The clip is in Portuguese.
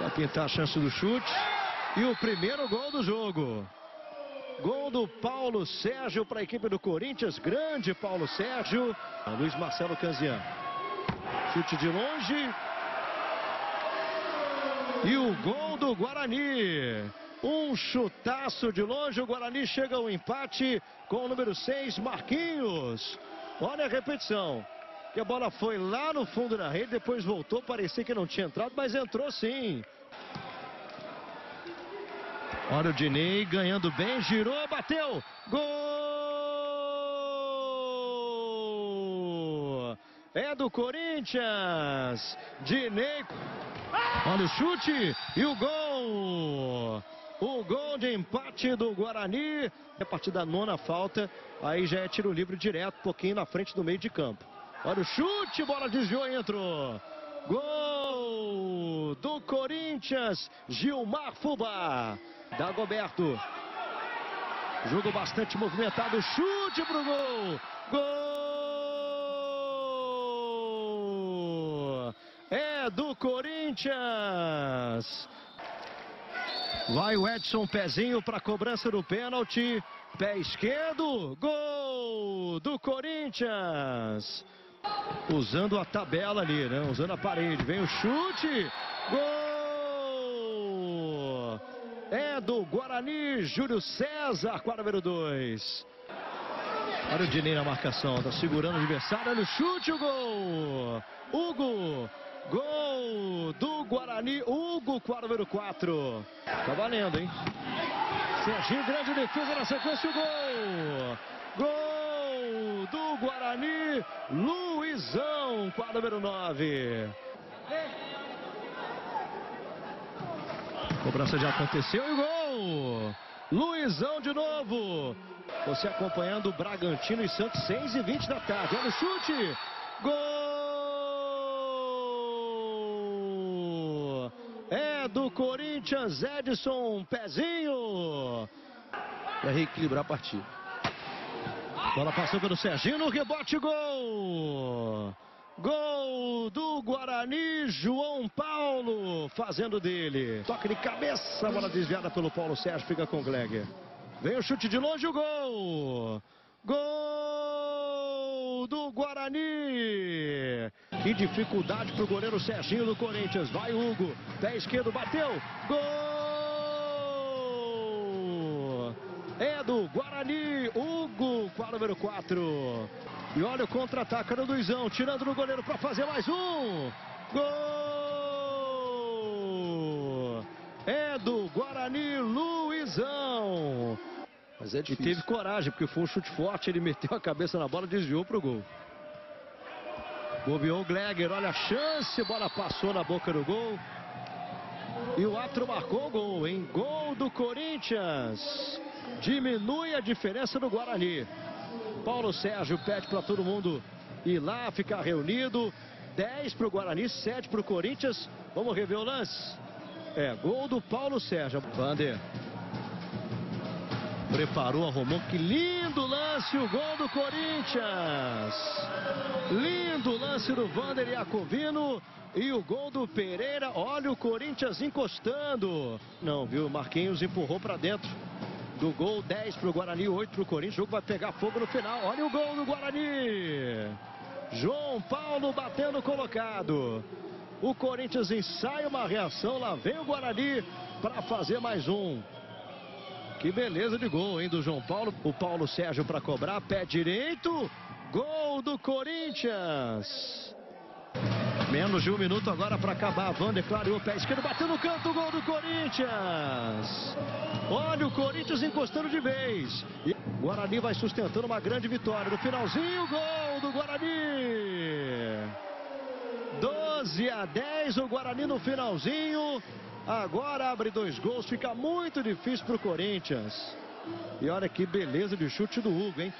Vai pintar a chance do chute. E o primeiro gol do jogo. Gol do Paulo Sérgio para a equipe do Corinthians. Grande Paulo Sérgio. Luiz Marcelo Canzian. Chute de longe. E o gol do Guarani. Um chutaço de longe. O Guarani chega ao empate com o número 6, Marquinhos. Olha a repetição. Que a bola foi lá no fundo da rede, depois voltou. Parecia que não tinha entrado, mas entrou sim. Olha o Dinei ganhando bem, girou, bateu. Gol! É do Corinthians. Dinei. Olha o chute e o gol. O gol de empate do Guarani. A partir da nona falta, aí já é tiro livre direto, um pouquinho na frente do meio de campo. Olha o chute, bola desviou e entrou. Gol do Corinthians, Gilmar Fubá. Dagoberto. Jogo bastante movimentado, chute pro gol. Gol! É do Corinthians. Vai o Edson, pezinho para a cobrança do pênalti. Pé esquerdo, gol do Corinthians. Usando a tabela ali, né? Usando a parede. Vem o chute, gol! É do Guarani, Júlio César, quadra número 2. Olha o Dinei na marcação, tá segurando o adversário. Olha o chute, o gol! Hugo! Gol do Guarani, Hugo, quadro número 4. Tá valendo, hein? Serginho, grande defesa na sequência, o gol. Gol do Guarani, Luizão, quadro número 9. Cobrança já aconteceu e o gol. Luizão de novo. Você acompanhando o Bragantino e Santos, 6h20 da tarde. Olha o chute. Gol. É do Corinthians, Edson, pezinho. Para reequilibrar a partida. Bola passou pelo Serginho, no rebote, gol. Gol do Guarani, João Paulo fazendo dele. Toque de cabeça, bola desviada pelo Paulo Sérgio, fica com o Gleger. Vem o chute de longe, o gol. Gol do Guarani. Que dificuldade para o goleiro Serginho do Corinthians. Vai Hugo, pé esquerdo, bateu. Gol! É do Guarani, Hugo, quadro número 4. E olha o contra-ataque do Luizão, tirando no goleiro para fazer mais um. Gol! É do Guarani, Luizão. Mas é difícil. E teve coragem, porque foi um chute forte, ele meteu a cabeça na bola, desviou pro gol. Bobeou o Gleger, olha a chance, bola passou na boca do gol. E o árbitro marcou o gol, hein? Gol do Corinthians. Diminui a diferença do Guarani. Paulo Sérgio pede para todo mundo ir lá, ficar reunido. 10 para o Guarani, 7 para o Corinthians. Vamos rever o lance? É, gol do Paulo Sérgio. Vander. Preparou, arrumou. Que lindo lance, o gol do Corinthians. Lindo lance do Vander Iacovino. E o gol do Pereira. Olha o Corinthians encostando. Não, viu? Marquinhos empurrou para dentro do gol. 10 para o Guarani, 8 para o Corinthians. O jogo vai pegar fogo no final. Olha o gol do Guarani. João Paulo batendo colocado. O Corinthians ensaia uma reação. Lá vem o Guarani para fazer mais um. Que beleza de gol, hein, do João Paulo. O Paulo Sérgio para cobrar, pé direito. Gol do Corinthians. Menos de um minuto agora para acabar. Vander clareou o pé esquerdo, bateu no canto, gol do Corinthians. Olha o Corinthians encostando de vez. E o Guarani vai sustentando uma grande vitória. No finalzinho, gol do Guarani. 12-10, o Guarani no finalzinho. Agora abre 2 gols, fica muito difícil para o Corinthians. E olha que beleza de chute do Hugo, hein?